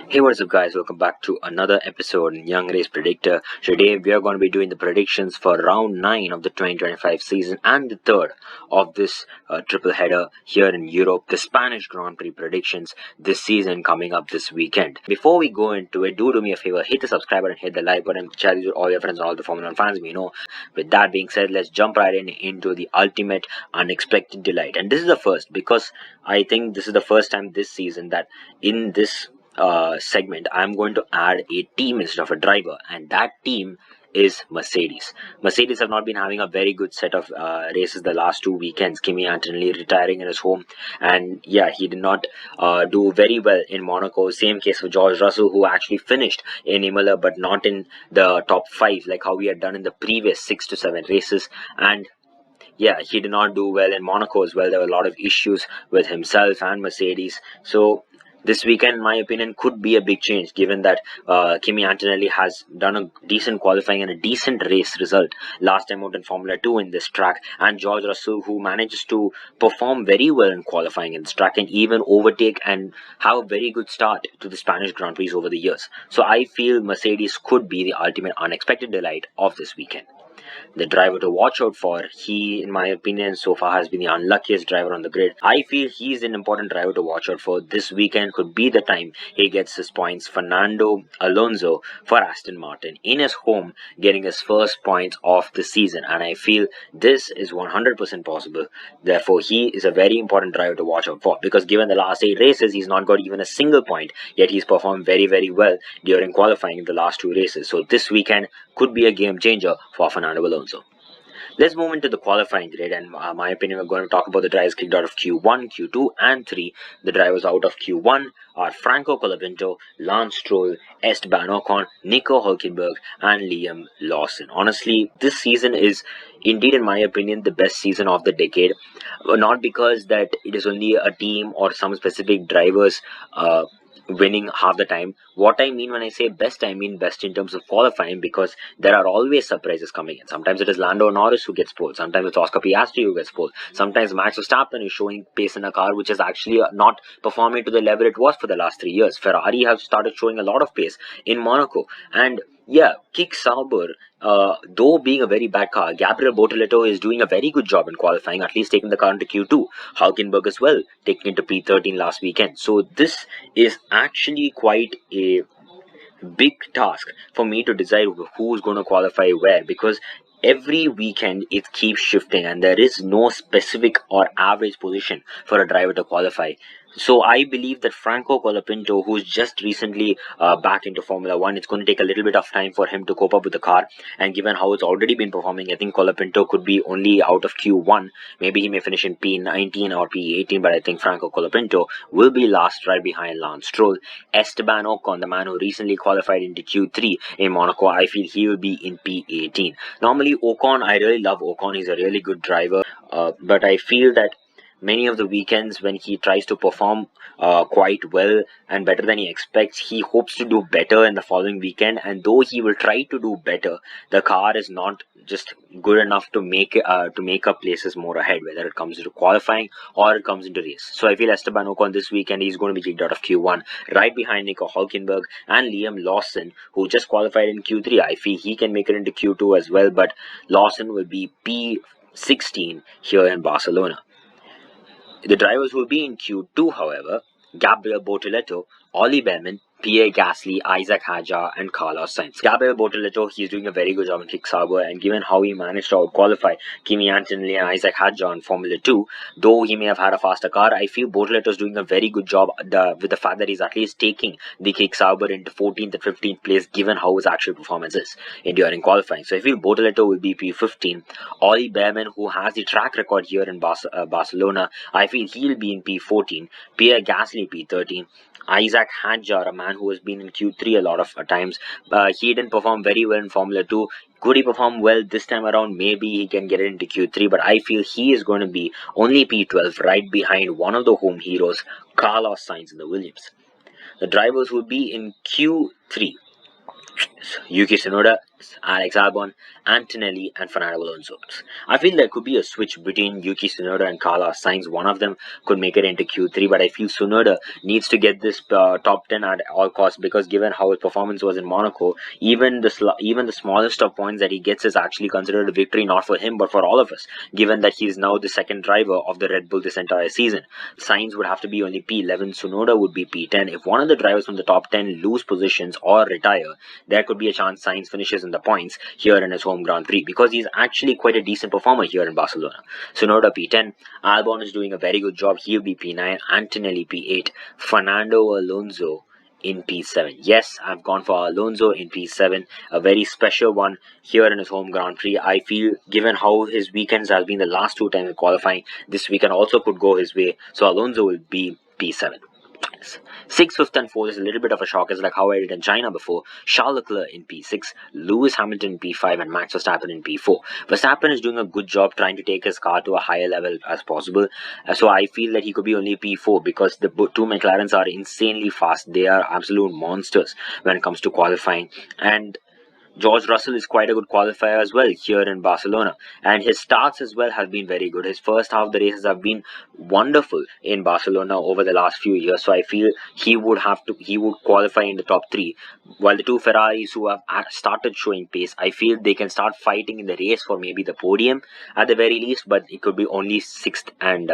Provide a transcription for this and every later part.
Hey, what's up, guys? Welcome back to another episode in Young Race Predictor. Today, we are going to be doing the predictions for round 9 of the 2025 season and the third of this triple header here in Europe, the Spanish Grand Prix predictions this season coming up this weekend. Before we go into it, do me a favor, hit the subscribe button, hit the like button, share this with all your friends and all the Formula 1 fans we know. With that being said, let's jump right into the ultimate unexpected delight. And this is the first, because I think this is the first time this season that in this segment, I'm going to add a team instead of a driver, and that team is Mercedes. Mercedes have not been having a very good set of races the last 2 weekends. Kimi Antonelli retiring in his home, and yeah, he did not do very well in Monaco. Same case for George Russell, who actually finished in Imola but not in the top 5 like how we had done in the previous 6 to 7 races. And yeah, he did not do well in Monaco as well. There were a lot of issues with himself and Mercedes. So this weekend, in my opinion, could be a big change, given that Kimi Antonelli has done a decent qualifying and a decent race result last time out in Formula 2 in this track, and George Russell, who manages to perform very well in qualifying in this track and even overtake and have a very good start to the Spanish Grand Prix over the years. So I feel Mercedes could be the ultimate unexpected delight of this weekend. The driver to watch out for, he, in my opinion, so far has been the unluckiest driver on the grid. I feel he's an important driver to watch out for. This weekend could be the time he gets his points. Fernando Alonso for Aston Martin in his home, getting his first points of the season, and I feel this is 100% possible. Therefore, he is a very important driver to watch out for, because given the last 8 races, he's not got even a single point, yet he's performed very well during qualifying in the last 2 races. So this weekend could be a game changer for Fernando Alonso. Let's move into the qualifying grid, and my opinion, we're going to talk about the drivers kicked out of Q1, Q2, and 3. The drivers out of Q1 are Franco Colapinto, Lance Stroll, Esteban Ocon, Nico Hülkenberg, and Liam Lawson. Honestly, this season is indeed, in my opinion, the best season of the decade. Not because that it is only a team or some specific drivers winning half the time. What I mean when I say best, I mean best in terms of qualifying, because there are always surprises coming in. Sometimes it is Lando Norris who gets pole, sometimes it's Oscar Piastri who gets pole, sometimes Max Verstappen is showing pace in a car which is actually not performing to the level it was for the last 3 years. Ferrari have started showing a lot of pace in Monaco, and yeah, Kick Sauber, though being a very bad car, Gabriel Bortoleto is doing a very good job in qualifying, at least taking the car into Q2. Hulkenberg as well, taking it to P13 last weekend. So this is actually quite a big task for me to decide who's going to qualify where, because every weekend it keeps shifting and there is no specific or average position for a driver to qualify. So I believe that Franco Colapinto, who's just recently back into Formula 1, it's going to take a little bit of time for him to cope up with the car, and given how it's already been performing, I think Colapinto could be only out of Q1. Maybe he may finish in P19 or P18, but I think Franco Colapinto will be last, right behind Lance Stroll. Esteban Ocon, the man who recently qualified into Q3 in Monaco, I feel he will be in P18. Normally Ocon, I really love Ocon, he's a really good driver, but I feel that many of the weekends when he tries to perform quite well and better than he expects, he hopes to do better in the following weekend, and though he will try to do better, the car is not just good enough to make up places more ahead, whether it comes to qualifying or it comes into race. So I feel Esteban Ocon this weekend, he's going to be kicked out of Q1, right behind Nico Hülkenberg and Liam Lawson, who just qualified in Q3. I feel he can make it into Q2 as well, but Lawson will be P16 here in Barcelona. The drivers will be in Q2, however: Gabriel Bortoleto, Ollie Behrman, Pierre Gasly, Isaac Hadjar, and Carlos Sainz. Gabriel Bortoleto, he's doing a very good job in Kick Sauber, and given how he managed to out-qualify Kimi Antonelli and Isaac Hadjar in Formula 2, though he may have had a faster car, I feel Bortoleto is doing a very good job with the fact that he's at least taking the Kick Sauber into 14th and 15th place, given how his actual performance is during qualifying. So I feel Bortoleto will be P15. Ollie Behrman, who has the track record here in Barcelona, I feel he'll be in P14. Pierre Gasly, P13. Isaac Hadjar, a man who has been in Q3 a lot of times, he didn't perform very well in Formula 2. Could he perform well this time around? Maybe he can get it into Q3, but I feel he is going to be only P12, right behind one of the home heroes, Carlos Sainz in the Williams. The drivers will be in Q3: Yuki Tsunoda, Alex Albon, Antonelli, and Fernando Alonso. I feel there could be a switch between Yuki Tsunoda and Carlos Sainz. One of them could make it into Q3, but I feel Tsunoda needs to get this top 10 at all costs, because given how his performance was in Monaco, even the smallest of points that he gets is actually considered a victory, not for him but for all of us, given that he is now the second driver of the Red Bull this entire season. Sainz would have to be only P11, Tsunoda would be P10. If one of the drivers from the top 10 lose positions or retire, there could be a chance Sainz finishes in the points here in his home Grand Prix, because he's actually quite a decent performer here in Barcelona. Tsunoda P10, Albon is doing a very good job, he'll be P9, Antonelli P8, Fernando Alonso in P7. Yes, I've gone for Alonso in P7, a very special one here in his home Grand Prix. I feel given how his weekends has been the last two times in qualifying, this weekend also could go his way. So Alonso will be P7. 6th, 5th, and 4th is a little bit of a shock. It's like how I did in China before. Charles Leclerc in P6, Lewis Hamilton in P5, and Max Verstappen in P4. Verstappen is doing a good job trying to take his car to a higher level as possible. So I feel that he could be only P4, because the two McLarens are insanely fast. They are absolute monsters when it comes to qualifying. And George Russell is quite a good qualifier as well here in Barcelona, and his starts as well have been very good. His first half of the races have been wonderful in Barcelona over the last few years, so I feel he would qualify in the top 3. While the two Ferraris who have started showing pace, I feel they can start fighting in the race for maybe the podium at the very least, but it could be only 6th and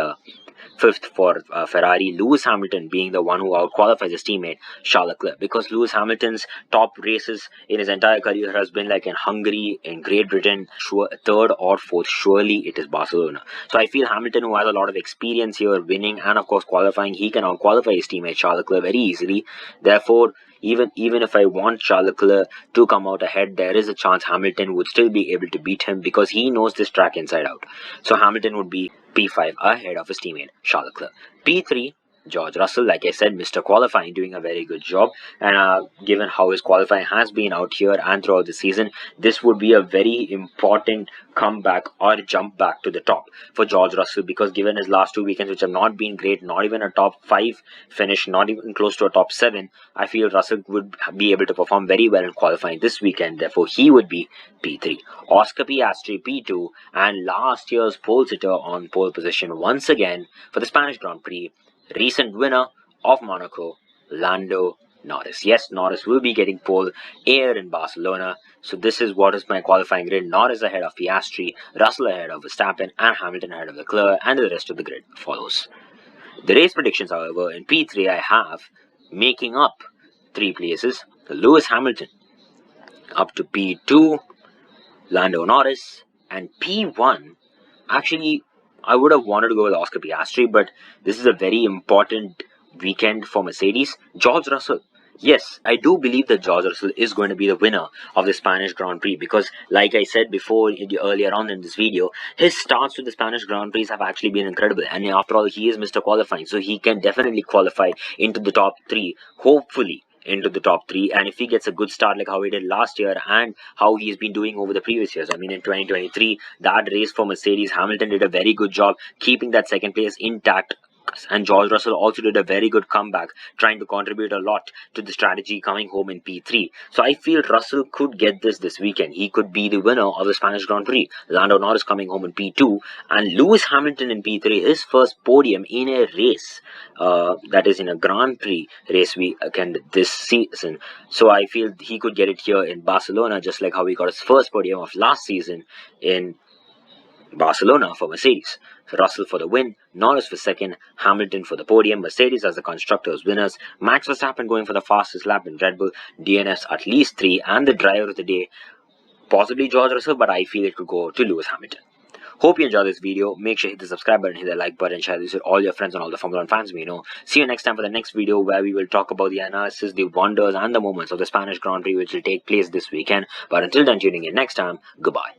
5th for Ferrari. Lewis Hamilton being the one who out-qualifies his teammate Charles Leclerc, because Lewis Hamilton's top races in his entire career has been like in Hungary, in Great Britain, 3rd or 4th. Surely it is Barcelona. So I feel Hamilton, who has a lot of experience here winning and of course qualifying, he can out-qualify his teammate Charles Leclerc very easily. Therefore, even if I want Charles Leclerc to come out ahead, there is a chance Hamilton would still be able to beat him, because he knows this track inside out. So Hamilton would be P5 ahead of his teammate Charles Leclerc. P3, George Russell, like I said, Mr. Qualifying, doing a very good job. And given how his qualifying has been out here and throughout the season, this would be a very important comeback or jump back to the top for George Russell, because given his last 2 weekends, which have not been great, not even a top 5 finish, not even close to a top 7, I feel Russell would be able to perform very well in qualifying this weekend. Therefore, he would be P3. Oscar Piastri P2, and last year's pole sitter on pole position once again for the Spanish Grand Prix, recent winner of Monaco, Lando Norris. Yes, Norris will be getting pole here in Barcelona. So this is what is my qualifying grid. Norris ahead of Piastri, Russell ahead of Verstappen, and Hamilton ahead of Leclerc, and the rest of the grid follows. The race predictions, however, in P3 I have, making up 3 places, Lewis Hamilton. Up to P2, Lando Norris, and P1, actually I would have wanted to go with Oscar Piastri, but this is a very important weekend for Mercedes. George Russell. Yes, I do believe that George Russell is going to be the winner of the Spanish Grand Prix, because like I said before earlier on in this video, his starts to the Spanish Grand Prix have actually been incredible, and after all, he is Mr. Qualifying, so he can definitely qualify into the top 3, hopefully into the top 3. And if he gets a good start like how he did last year and how he's been doing over the previous years, I mean in 2023, that race for Mercedes, Hamilton did a very good job keeping that second place intact, and George Russell also did a very good comeback, trying to contribute a lot to the strategy coming home in P3. So I feel Russell could get this weekend. He could be the winner of the Spanish Grand Prix. Lando Norris coming home in P2, and Lewis Hamilton in P3, his first podium in a race, that is in a Grand Prix race weekend this season. So I feel he could get it here in Barcelona, just like how he got his first podium of last season in Barcelona for Mercedes. Russell for the win, Norris for second, Hamilton for the podium, Mercedes as the constructors winners, Max Verstappen going for the fastest lap in Red Bull, DNFs at least 3, and the driver of the day, possibly George Russell, but I feel it could go to Lewis Hamilton. Hope you enjoyed this video. Make sure you hit the subscribe button, hit the like button, share this with all your friends and all the Formula 1 fans we know. See you next time for the next video, where we will talk about the analysis, the wonders and the moments of the Spanish Grand Prix, which will take place this weekend. But until then, tuning in next time, goodbye.